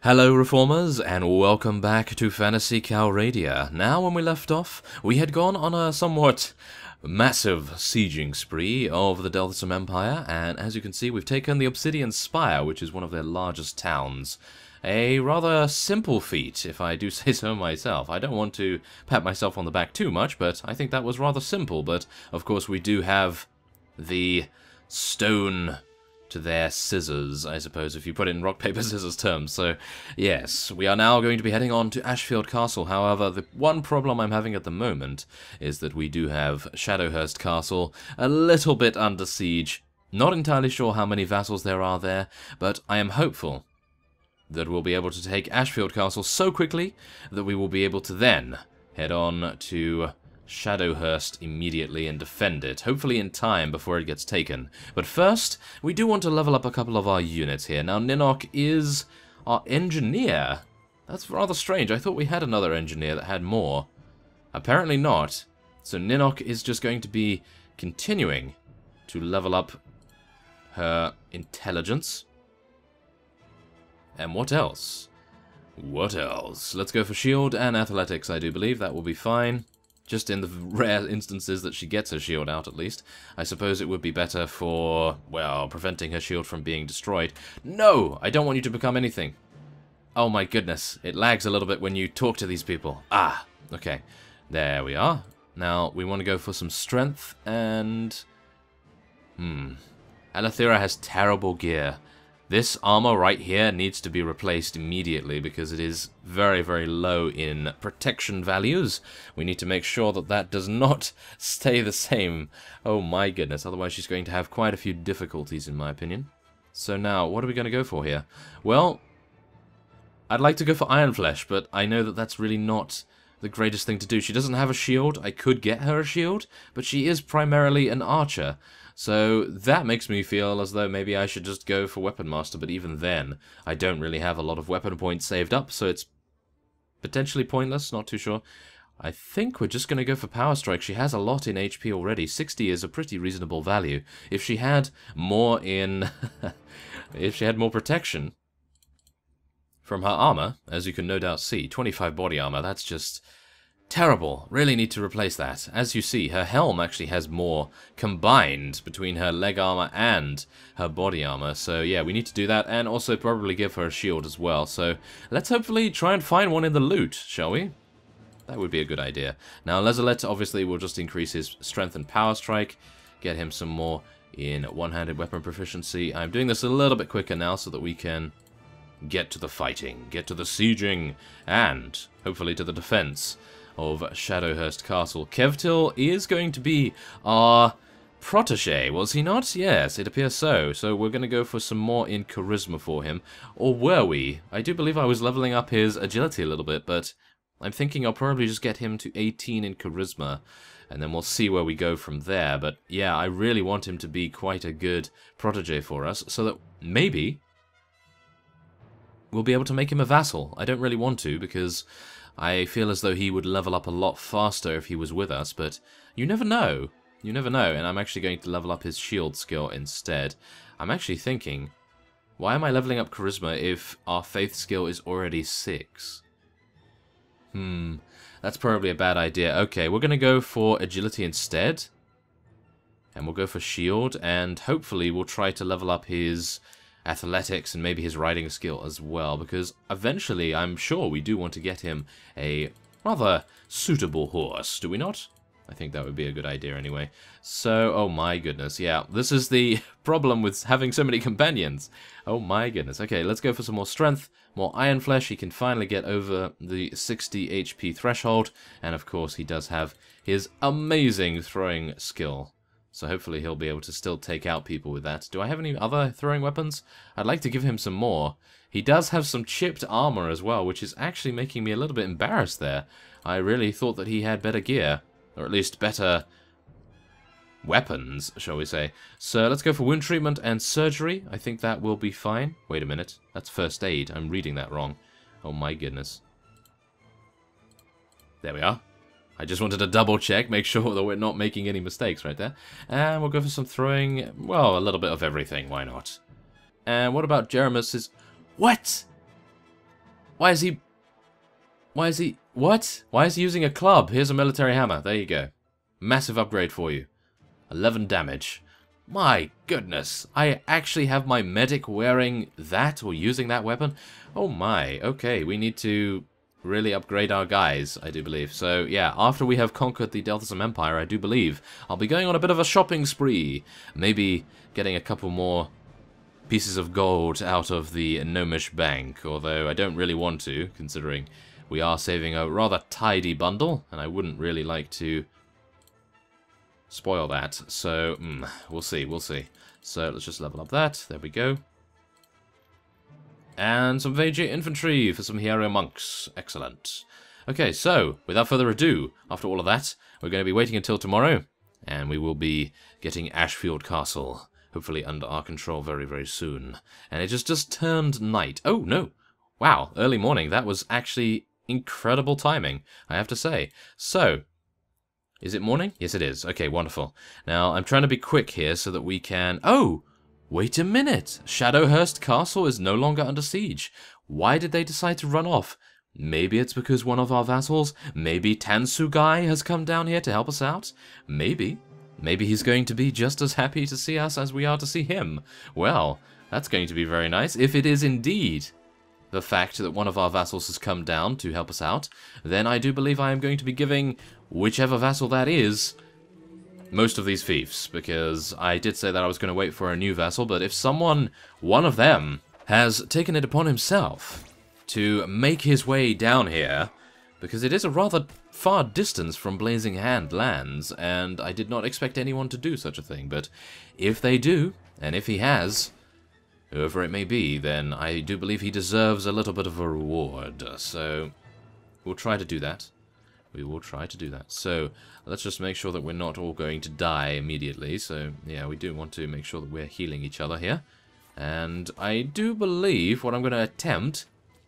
Hello Reformers, and welcome back to Phantasy Calradia. Now, when we left off, we had gone on a somewhat massive sieging spree of the Deltham Empire, and as you can see, we've taken the Obsidian Spire, which is one of their largest towns. A rather simple feat, if I do say so myself. I don't want to pat myself on the back too much, but I think that was rather simple. But, of course, we do have the stone to their scissors, I suppose, if you put it in rock, paper, scissors terms. So, yes, we are now going to be heading on to Ashfield Castle. However, the one problem I'm having at the moment is that we do have Shadowhurst Castle a little bit under siege. Not entirely sure how many vassals there are there, but I am hopeful that we'll be able to take Ashfield Castle so quickly that we will be able to then head on to Shadowhurst immediately and defend it, hopefully in time before it gets taken. But first, we do want to level up a couple of our units here. Now, Ninok is our engineer. That's rather strange. I thought we had another engineer that had more. Apparently not. So Ninok is just going to be continuing to level up her intelligence. And what else? What else? Let's go for shield and athletics, I do believe. That will be fine. Just in the rare instances that she gets her shield out, at least. I suppose it would be better for, well, preventing her shield from being destroyed. No! I don't want you to become anything. Oh my goodness. It lags a little bit when you talk to these people. Ah, okay. There we are. Now, we want to go for some strength and... Alathira has terrible gear. This armor right here needs to be replaced immediately because it is very, very low in protection values. We need to make sure that that does not stay the same. Oh my goodness, otherwise she's going to have quite a few difficulties in my opinion. So now, what are we going to go for here? Well, I'd like to go for Iron Flesh, but I know that that's really not the greatest thing to do. She doesn't have a shield. I could get her a shield, but she is primarily an archer. So that makes me feel as though maybe I should just go for Weapon Master, but even then, I don't really have a lot of weapon points saved up, so it's potentially pointless, not too sure. I think we're just going to go for Power Strike. She has a lot in HP already. 60 is a pretty reasonable value. If she had more in... if she had more protection from her armor, as you can no doubt see, 25 body armor, that's just... terrible. Really need to replace that. As you see, her helm actually has more combined between her leg armor and her body armor. So yeah, we need to do that and also probably give her a shield as well. So let's hopefully try and find one in the loot, shall we? That would be a good idea. Now, Lezelet obviously will just increase his strength and power strike, get him some more in one-handed weapon proficiency. I'm doing this a little bit quicker now so that we can get to the fighting, get to the sieging, and hopefully to the defense of Shadowhurst Castle. Kevtil is going to be our protege, was he not? Yes, it appears so. So we're going to go for some more in charisma for him. Or were we? I do believe I was leveling up his agility a little bit, but I'm thinking I'll probably just get him to 18 in charisma, and then we'll see where we go from there. But yeah, I really want him to be quite a good protege for us, so that maybe we'll be able to make him a vassal. I don't really want to, because I feel as though he would level up a lot faster if he was with us, but you never know. You never know, and I'm actually going to level up his shield skill instead. I'm actually thinking, why am I leveling up charisma if our faith skill is already 6? That's probably a bad idea. Okay, we're going to go for agility instead, and we'll go for shield, and hopefully we'll try to level up his athletics and maybe his riding skill as well, because eventually I'm sure we do want to get him a rather suitable horse, do we not? I think that would be a good idea anyway. So, oh my goodness, yeah, this is the problem with having so many companions. Oh my goodness. Okay, let's go for some more strength, more Iron Flesh. He can finally get over the 60 HP threshold, and of course he does have his amazing throwing skill. So hopefully he'll be able to still take out people with that. Do I have any other throwing weapons? I'd like to give him some more. He does have some chipped armor as well, which is actually making me a little bit embarrassed there. I really thought that he had better gear, or at least better weapons, shall we say. So let's go for wound treatment and surgery. I think that will be fine. Wait a minute. That's first aid. I'm reading that wrong. Oh my goodness. There we are. I just wanted to double check, make sure that we're not making any mistakes right there. And we'll go for some throwing, well, a little bit of everything, why not? And what about Jeremus's... What? Why is he... Why is he... What? Why is he using a club? Here's a military hammer. There you go. Massive upgrade for you. 11 damage. My goodness. I actually have my medic wearing that or using that weapon? Oh my. Okay, we need to really upgrade our guys, I do believe. So, yeah, after we have conquered the Delthasum Empire, I do believe I'll be going on a bit of a shopping spree. Maybe getting a couple more pieces of gold out of the Gnomish Bank, although I don't really want to, considering we are saving a rather tidy bundle, and I wouldn't really like to spoil that. So, we'll see, we'll see. So, let's just level up that. There we go. And some Vajir infantry for some hero monks. Excellent. Okay, so, without further ado, after all of that, we're going to be waiting until tomorrow, and we will be getting Ashfield Castle, hopefully under our control very, very soon. And it just turned night. Oh, no. Wow, early morning. That was actually incredible timing, I have to say. So, is it morning? Yes, it is. Okay, wonderful. Now, I'm trying to be quick here so that we can... Oh! Wait a minute! Shadowhurst Castle is no longer under siege. Why did they decide to run off? Maybe it's because one of our vassals, maybe Tansugai, has come down here to help us out? Maybe. Maybe he's going to be just as happy to see us as we are to see him. Well, that's going to be very nice. If it is indeed the fact that one of our vassals has come down to help us out, then I do believe I am going to be giving whichever vassal that is most of these fiefs, because I did say that I was going to wait for a new vassal, but if someone, one of them, has taken it upon himself to make his way down here, because it is a rather far distance from Blazing Hand lands, and I did not expect anyone to do such a thing, but if they do, and if he has, whoever it may be, then I do believe he deserves a little bit of a reward, so we'll try to do that. We will try to do that. So, let's just make sure that we're not all going to die immediately. So, yeah, we do want to make sure that we're healing each other here. And I do believe what I'm going to attempt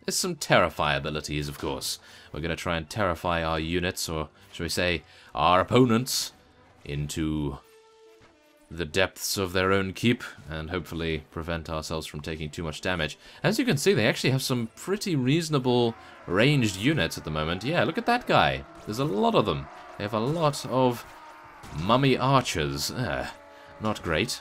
is some terrify abilities, of course. We're going to try and terrify our units, or shall we say, our opponents, into the depths of their own keep, and hopefully prevent ourselves from taking too much damage. As you can see, they actually have some pretty reasonable ranged units at the moment. Yeah, look at that guy. There's a lot of them. They have a lot of mummy archers. Not great.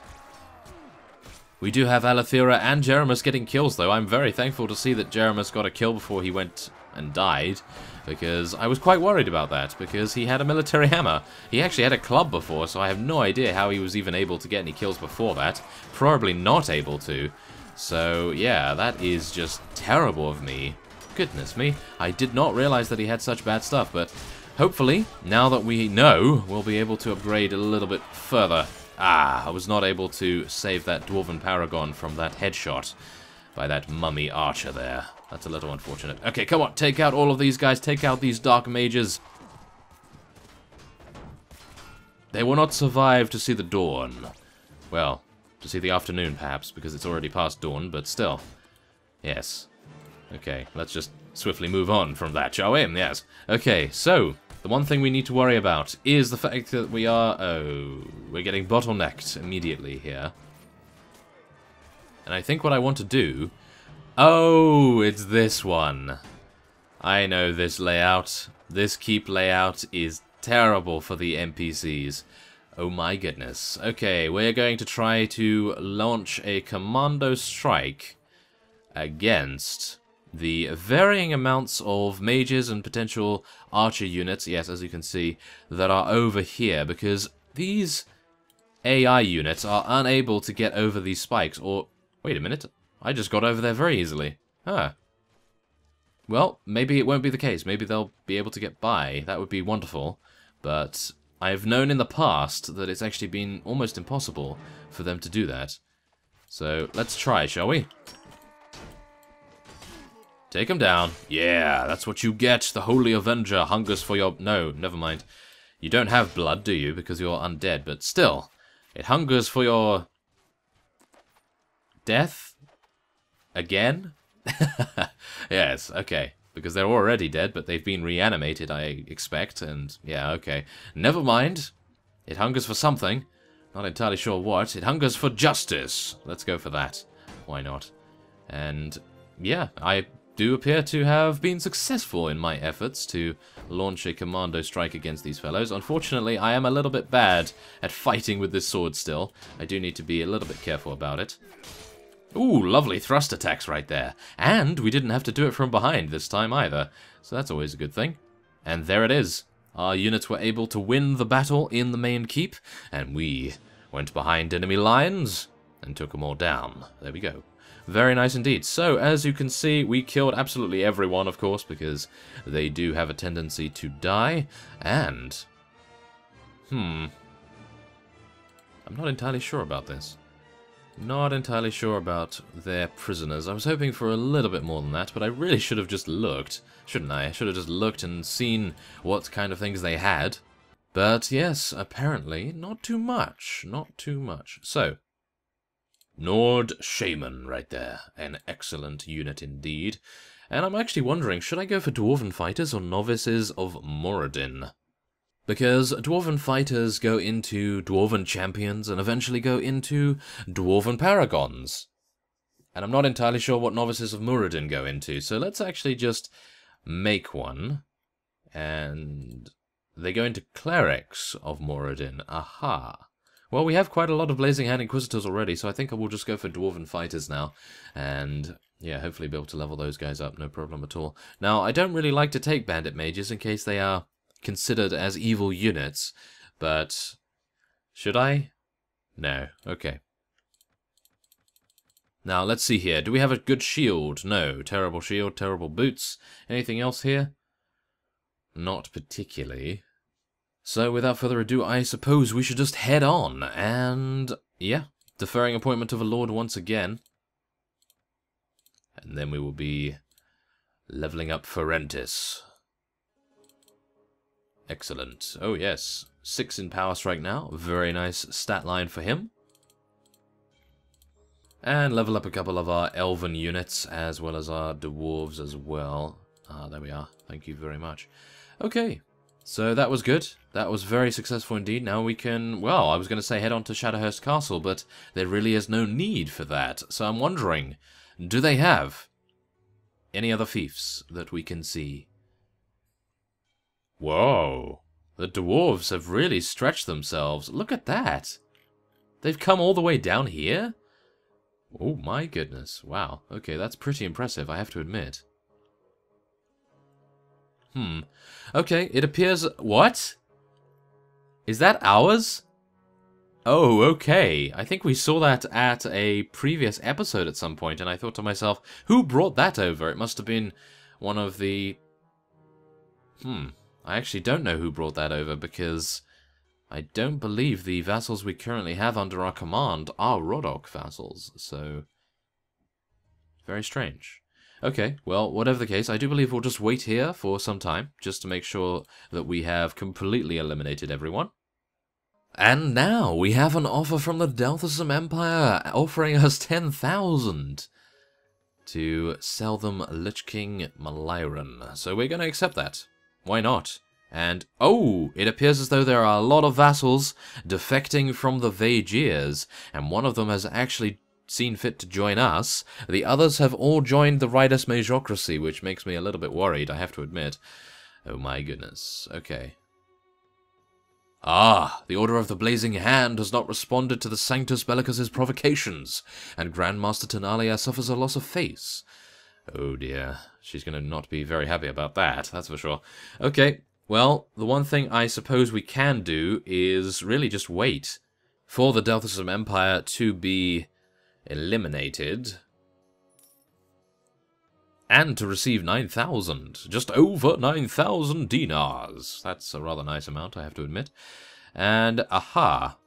We do have Alathira and Jeremus getting kills, though. I'm very thankful to see that Jeremus got a kill before he went and died, because I was quite worried about that, because he had a military hammer. He actually had a club before, so I have no idea how he was even able to get any kills before that. Probably not able to. So, yeah, that is just terrible of me. Goodness me. I did not realize that he had such bad stuff, but hopefully, now that we know, we'll be able to upgrade a little bit further. Ah, I was not able to save that Dwarven Paragon from that headshot by that mummy archer there. That's a little unfortunate. Okay, come on, take out all of these guys. Take out these dark mages. They will not survive to see the dawn. Well, to see the afternoon, perhaps, because it's already past dawn, but still. Yes. Okay, let's just swiftly move on from that, shall we? Yes. Okay, so, the one thing we need to worry about is the fact that we are... Oh, we're getting bottlenecked immediately here. And I think what I want to do... Oh, it's this one. I know this layout. This keep layout is terrible for the NPCs. Oh my goodness. Okay, we're going to try to launch a commando strike against the varying amounts of mages and potential archer units, yes, as you can see, that are over here, because these AI units are unable to get over these spikes, or... Wait a minute, I just got over there very easily. Huh. Well, maybe it won't be the case. Maybe they'll be able to get by. That would be wonderful. But I've known in the past that it's actually been almost impossible for them to do that. So, let's try, shall we? Take him down. Yeah, that's what you get. The Holy Avenger hungers for your... No, never mind. You don't have blood, do you? Because you're undead, but still. It hungers for your... death? Again? Yes, okay. Because they're already dead, but they've been reanimated, I expect, and yeah, okay. Never mind. It hungers for something. Not entirely sure what. It hungers for justice. Let's go for that. Why not? And, yeah, I do appear to have been successful in my efforts to launch a commando strike against these fellows. Unfortunately, I am a little bit bad at fighting with this sword still. I do need to be a little bit careful about it. Ooh, lovely thrust attacks right there. And we didn't have to do it from behind this time either. So that's always a good thing. And there it is. Our units were able to win the battle in the main keep, and we went behind enemy lines and took them all down. There we go. Very nice indeed. So, as you can see, we killed absolutely everyone, of course, because they do have a tendency to die. And, I'm not entirely sure about this. Not entirely sure about their prisoners. I was hoping for a little bit more than that, but I really should have just looked, shouldn't I? I should have just looked and seen what kind of things they had. But yes, apparently, not too much. Not too much. So, Nord Shaman right there. An excellent unit indeed. And I'm actually wondering, should I go for Dwarven Fighters or Novices of Moradin? Because Dwarven Fighters go into Dwarven Champions and eventually go into Dwarven Paragons. And I'm not entirely sure what Novices of Moradin go into, so let's actually just make one. And they go into Clerics of Moradin. Aha. Well, we have quite a lot of Blazing Hand Inquisitors already, so I think I will just go for Dwarven Fighters now. And, yeah, hopefully be able to level those guys up, no problem at all. Now, I don't really like to take Bandit Mages in case they are considered as evil units, but should I? No. Okay. Now, let's see here. Do we have a good shield? No. Terrible shield, terrible boots. Anything else here? Not particularly. So, without further ado, I suppose we should just head on, and, yeah, deferring appointment of a lord once again. And then we will be leveling up Ferentis. Excellent. Oh, yes. 6 in Power Strike now. Very nice stat line for him. And level up a couple of our Elven units, as well as our Dwarves as well. Ah, there we are. Thank you very much. Okay. So that was good. That was very successful indeed. Now we can, well, I was going to say head on to Shadowhurst Castle, but there really is no need for that. So I'm wondering, do they have any other fiefs that we can see? Whoa. The dwarves have really stretched themselves. Look at that. They've come all the way down here? Oh my goodness. Wow. Okay, that's pretty impressive, I have to admit. Okay, it appears... What? Is that ours? Oh, okay. I think we saw that at a previous episode at some point, and I thought to myself, who brought that over? It must have been one of the... I actually don't know who brought that over, because I don't believe the vassals we currently have under our command are Rodok vassals, so... Very strange. Okay, well, whatever the case, I do believe we'll just wait here for some time, just to make sure that we have completely eliminated everyone. And now, we have an offer from the Delthasum Empire, offering us 10,000 to sell them Lich King Malairan. So we're going to accept that. Why not? And, oh, it appears as though there are a lot of vassals defecting from the Vaegirs, and one of them has actually seen fit to join us. The others have all joined the Ridus Majocracy, which makes me a little bit worried, I have to admit. Oh my goodness. Okay. Ah, the Order of the Blazing Hand has not responded to the Sanctus Bellicus's provocations, and Grandmaster Tenalia suffers a loss of face. Oh dear. She's going to not be very happy about that, that's for sure. Okay, well, the one thing I suppose we can do is really just wait for the Delthasum Empire to be eliminated, and to receive 9,000. Just over 9,000 dinars. That's a rather nice amount, I have to admit. And, aha.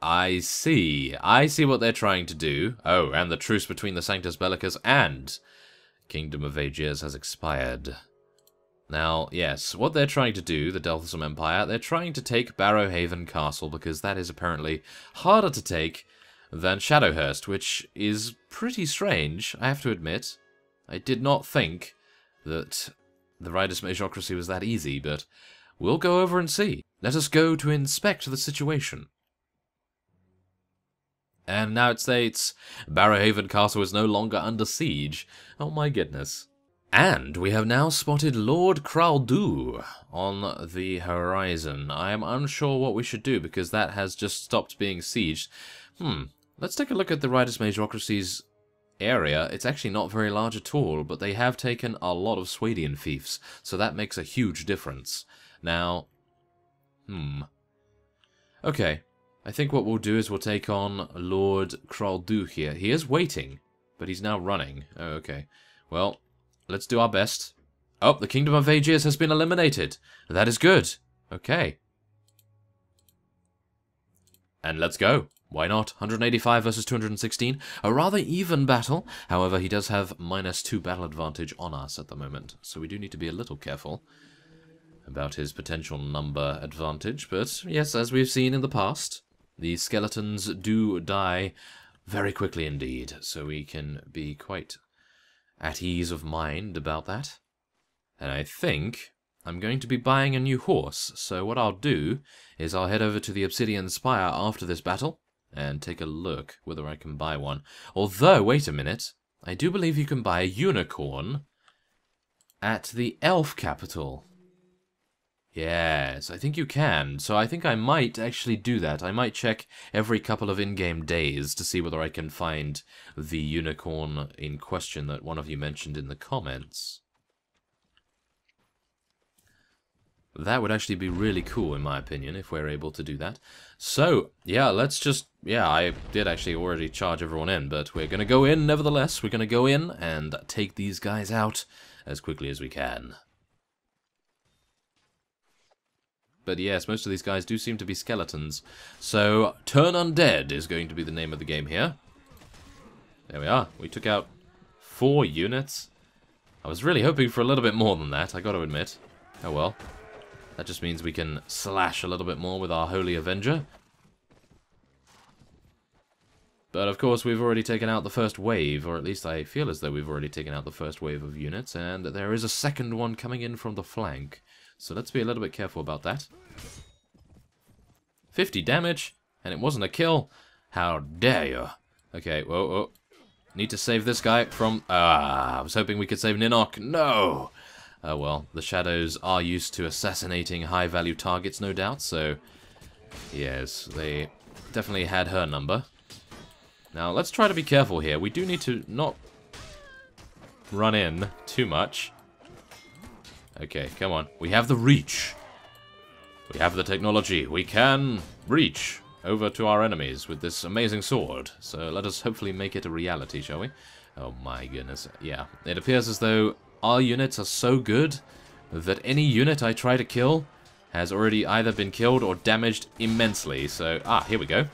I see. I see what they're trying to do. Oh, and the truce between the Sanctus Bellicus and Kingdom of Vaegirs has expired. Now, yes, what they're trying to do, the Delthasum Empire, they're trying to take Barrowhaven Castle, because that is apparently harder to take than Shadowhurst, which is pretty strange, I have to admit. I did not think that the Ridus Majocracy was that easy, but we'll go over and see. Let us go to inspect the situation. And now it states, Barrowhaven Castle is no longer under siege. Oh my goodness. And we have now spotted Lord Calo on the horizon. I am unsure what we should do, because that has just stopped being sieged. Let's take a look at the Riders Majorocracy's area. It's actually not very large at all, but they have taken a lot of Swadian fiefs, so that makes a huge difference. Now, okay, I think what we'll do is we'll take on Lord Calo here. He is waiting, but he's now running. Oh, okay. Well, let's do our best. Oh, the Kingdom of Aegeus has been eliminated. That is good. Okay. And let's go. Why not? 185 versus 216. A rather even battle. However, he does have -2 battle advantage on us at the moment. So we do need to be a little careful about his potential number advantage. But yes, as we've seen in the past, the skeletons do die very quickly indeed. So we can be quite at ease of mind about that. And I think I'm going to be buying a new horse. So what I'll do is I'll head over to the Obsidian Spire after this battle and take a look whether I can buy one. Although, wait a minute, I do believe you can buy a unicorn at the elf capital. Yes, I think you can. So I think I might actually do that. I might check every couple of in-game days to see whether I can find the unicorn in question that one of you mentioned in the comments. That would actually be really cool, in my opinion, if we're able to do that. So, yeah, let's just... Yeah, I did actually already charge everyone in, but we're going to go in, nevertheless. We're going to go in and take these guys out as quickly as we can. But yes, most of these guys do seem to be skeletons. So, Turn Undead is going to be the name of the game here. There we are. We took out 4 units. I was really hoping for a little bit more than that, I got to admit. Oh well. That just means we can slash a little bit more with our Holy Avenger. But of course we've already taken out the first wave, or at least I feel as though we've already taken out the first wave of units, and there is a second one coming in from the flank. So let's be a little bit careful about that. 50 damage, and it wasn't a kill. How dare you? Okay, whoa. Need to save this guy from... I was hoping we could save Ninok. No! Oh well, the shadows are used to assassinating high-value targets, no doubt, so... Yes, they definitely had her number. Now, let's try to be careful here. We do need to not run in too much. Okay, come on. We have the reach. We have the technology. We can reach over to our enemies with this amazing sword. So let us hopefully make it a reality, shall we? Oh my goodness. Yeah, it appears as though our units are so good that any unit I try to kill has already either been killed or damaged immensely. So, here we go.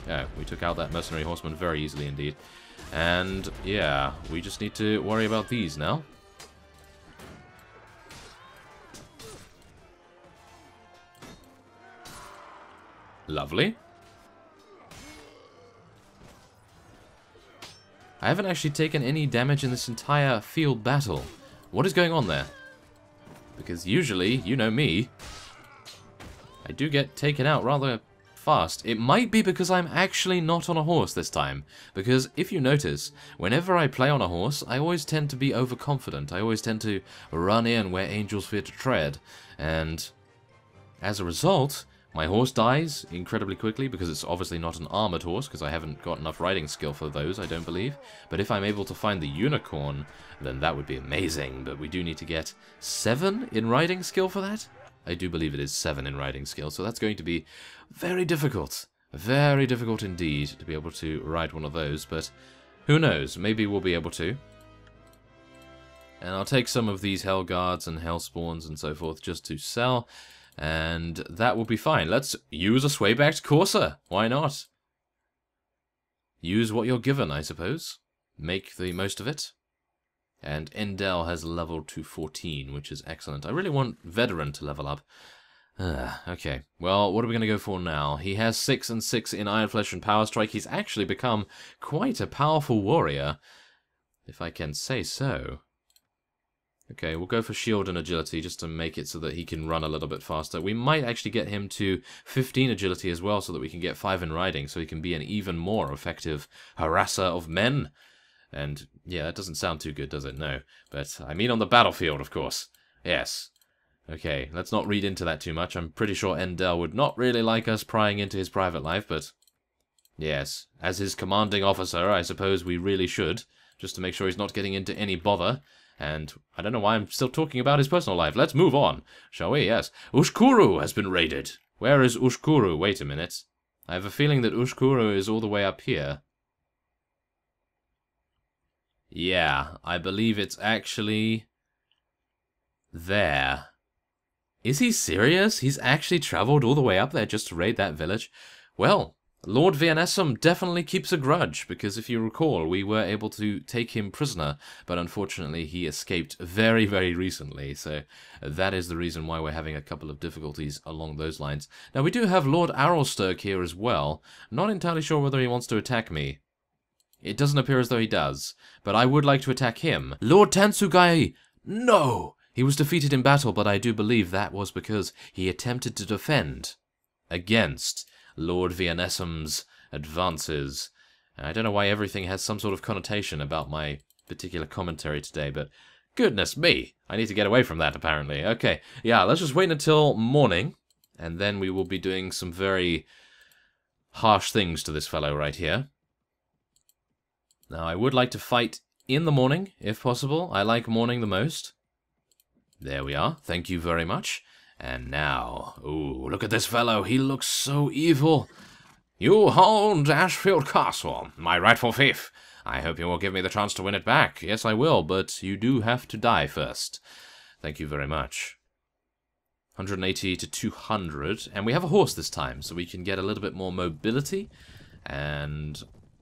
Yeah, we took out that mercenary horseman very easily indeed. And, yeah, we just need to worry about these now. Lovely. I haven't actually taken any damage in this entire field battle. What is going on there? Because usually, you know me, I do get taken out rather fast. It might be because I'm actually not on a horse this time. Because if you notice, whenever I play on a horse, I always tend to be overconfident. I always tend to run in where angels fear to tread. And as a result, my horse dies incredibly quickly because it's obviously not an armored horse because I haven't got enough riding skill for those, I don't believe. But if I'm able to find the unicorn, then that would be amazing. But we do need to get 7 in riding skill for that. I do believe it is 7 in riding skill, so that's going to be very difficult. Very difficult indeed to be able to ride one of those, but who knows, maybe we'll be able to. And I'll take some of these Hell Guards and Hell Spawns and so forth just to sell. And that will be fine. Let's use a sway-backed courser. Why not? Use what you're given, I suppose. Make the most of it. And Endel has leveled to 14, which is excellent. I really want Vederan to level up. Okay, well, what are we going to go for now? He has 6 and 6 in Iron Flesh and Power Strike. He's actually become quite a powerful warrior, if I can say so. Okay, we'll go for shield and agility just to make it so that he can run a little bit faster. We might actually get him to 15 agility as well so that we can get 5 in riding, so he can be an even more effective harasser of men and Yeah, that doesn't sound too good, does it? No. But I mean on the battlefield, of course. Yes. Okay, let's not read into that too much. I'm pretty sure Endel would not really like us prying into his private life, but... Yes, as his commanding officer, I suppose we really should, just to make sure he's not getting into any bother. And I don't know why I'm still talking about his personal life. Let's move on, shall we? Yes. Ushkuru has been raided. Where is Ushkuru? Wait a minute. I have a feeling that Ushkuru is all the way up here. Yeah, I believe it's actually... there. Is he serious? He's actually travelled all the way up there just to raid that village? Well, Lord Vianessum definitely keeps a grudge, because if you recall, we were able to take him prisoner, but unfortunately he escaped very, very recently, so that is the reason why we're having a couple of difficulties along those lines. Now, we do have Lord Arlsturg here as well. Not entirely sure whether he wants to attack me. It doesn't appear as though he does, but I would like to attack him. Lord Tansugai! No! He was defeated in battle, but I do believe that was because he attempted to defend against Lord Vianessum's advances. I don't know why everything has some sort of connotation about my particular commentary today, but goodness me, I need to get away from that, apparently. Okay, yeah, let's just wait until morning, and then we will be doing some very harsh things to this fellow right here. Now, I would like to fight in the morning, if possible. I like morning the most. There we are. Thank you very much. And now, ooh, look at this fellow. He looks so evil. You hold Ashfield Castle, my rightful fief. I hope you will give me the chance to win it back. Yes, I will, but you do have to die first. Thank you very much. 180 to 200. And we have a horse this time, so we can get a little bit more mobility. And...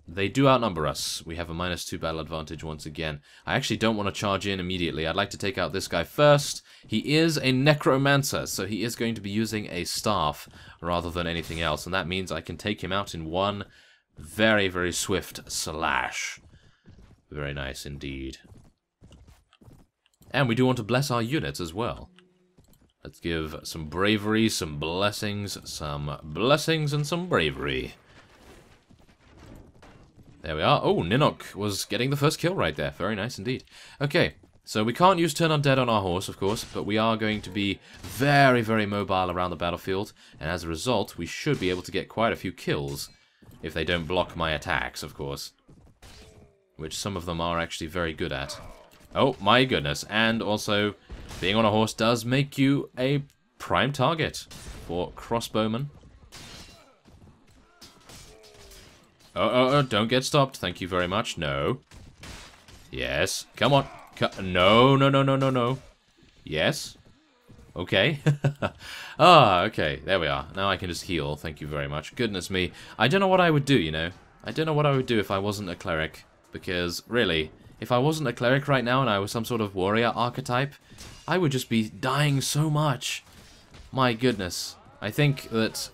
they do outnumber us. We have a -2 battle advantage once again. I actually don't want to charge in immediately. I'd like to take out this guy first. He is a necromancer, so he is going to be using a staff rather than anything else, and that means I can take him out in one very, very swift slash. Very nice indeed. And we do want to bless our units as well. Let's give some bravery, some blessings, and some bravery. There we are. Oh, Ninok was getting the first kill right there. Very nice indeed. Okay, so we can't use Turn Undead on our horse, of course, but we are going to be very, very mobile around the battlefield, and as a result, we should be able to get quite a few kills, if they don't block my attacks, of course. Which some of them are actually very good at. Oh, my goodness. And also, being on a horse does make you a prime target for crossbowmen. Oh, don't get stopped. Thank you very much. No. Yes. Come on. No. Yes. Okay. Ah, okay. There we are. Now I can just heal. Thank you very much. Goodness me. I don't know what I would do, you know. I don't know what I would do if I wasn't a cleric. Because, really, if I wasn't a cleric right now and I was some sort of warrior archetype, I would just be dying so much. My goodness. I think that,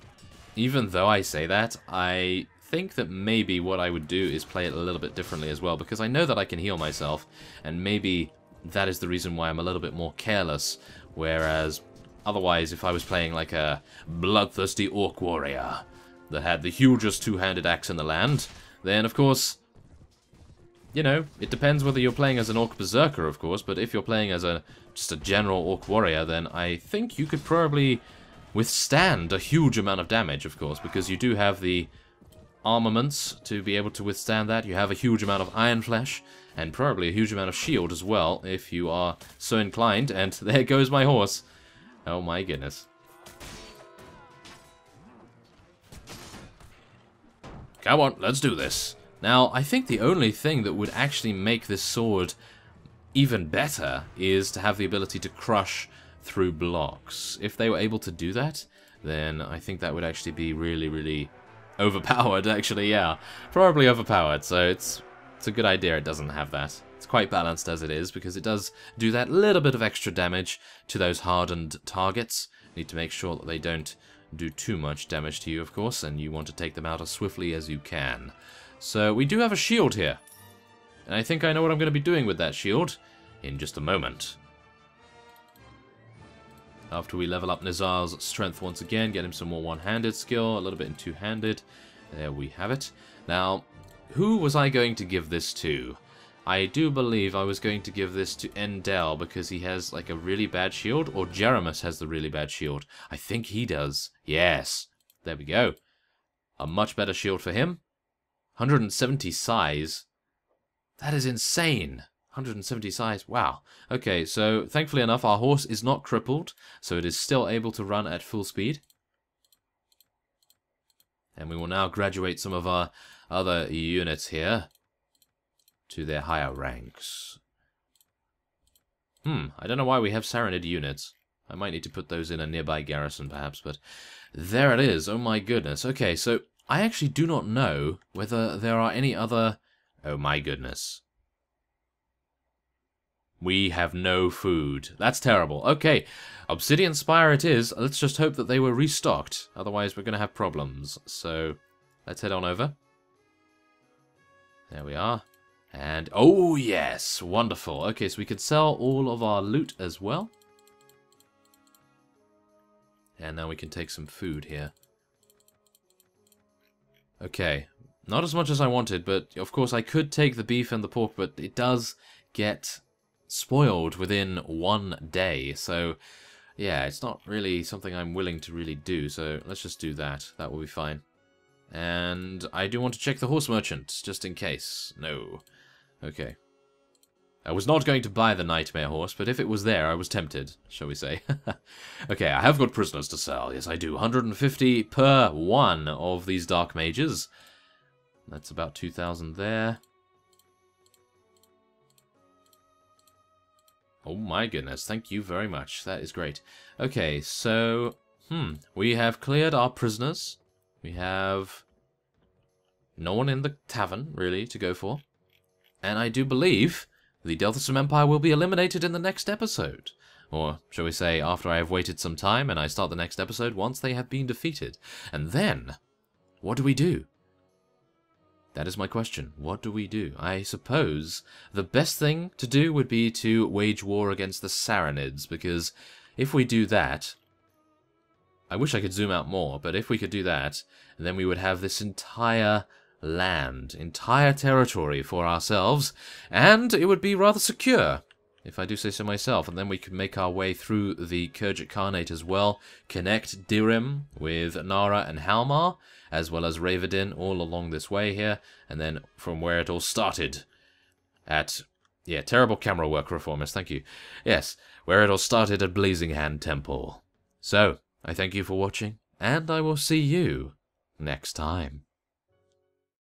even though I say that, I think that maybe what I would do is play it a little bit differently as well, because I know that I can heal myself, and maybe that is the reason why I'm a little bit more careless, whereas otherwise if I was playing like a bloodthirsty orc warrior that had the hugest two-handed axe in the land, then of course, you know, it depends whether you're playing as an orc berserker, of course, but if you're playing as just a general orc warrior, then I think you could probably withstand a huge amount of damage, of course, because you do have the armaments to be able to withstand that. You have a huge amount of iron flesh, and probably a huge amount of shield as well, if you are so inclined. And there goes my horse. Oh my goodness. Come on, let's do this. Now, I think the only thing that would actually make this sword even better is to have the ability to crush through blocks. If they were able to do that, then I think that would actually be really, really overpowered, actually, yeah. Probably overpowered, so it's a good idea it doesn't have that. It's quite balanced as it is, because it does do that little bit of extra damage to those hardened targets. Need to make sure that they don't do too much damage to you, of course, and you want to take them out as swiftly as you can. So we do have a shield here, and I think I know what I'm going to be doing with that shield in just a moment. After we level up Nizar's strength once again, get him some more one-handed skill, a little bit in two-handed. There we have it. Now, who was I going to give this to? I do believe I was going to give this to Endel because he has like a really bad shield, or Jeremus has the really bad shield. I think he does. Yes. There we go. A much better shield for him. 170 size. That is insane. 170 size. Wow. Okay, so thankfully enough, our horse is not crippled, so it is still able to run at full speed. And we will now graduate some of our other units here to their higher ranks. I don't know why we have Saranid units. I might need to put those in a nearby garrison, perhaps, but there it is. Oh my goodness. Okay, so I actually do not know whether there are any other... Oh my goodness. We have no food. That's terrible. Okay, Obsidian Spire it is. Let's just hope that they were restocked. Otherwise, we're going to have problems. So, let's head on over. There we are. And, oh yes, wonderful. Okay, so we can sell all of our loot as well. And now we can take some food here. Okay, not as much as I wanted, but of course I could take the beef and the pork, but it does get spoiled within 1 day. So, yeah, it's not really something I'm willing to really do, so let's just do that. That will be fine. And I do want to check the horse merchant, just in case. No. Okay. I was not going to buy the nightmare horse, but if it was there, I was tempted, shall we say. Okay, I have got prisoners to sell. Yes, I do. 150 per one of these dark mages. That's about 2,000 there. Oh my goodness, thank you very much. That is great. Okay, so, we have cleared our prisoners. We have no one in the tavern, really, to go for. And I do believe the Delthasum Empire will be eliminated in the next episode. Or, shall we say, after I have waited some time and I start the next episode once they have been defeated. And then, what do we do? That is my question. What do we do? I suppose the best thing to do would be to wage war against the Saranids, because if we do that... I wish I could zoom out more, but if we could do that, then we would have this entire land, entire territory for ourselves, and it would be rather secure, if I do say so myself. And then we could make our way through the Kurjik Khanate as well, connect Dirim with Nara and Halmar, as well as Ravadin, all along this way here, and then from where it all started at... Yeah, terrible camera work, Reformist, thank you. Yes, where it all started at Blazing Hand Temple. So, I thank you for watching, and I will see you next time.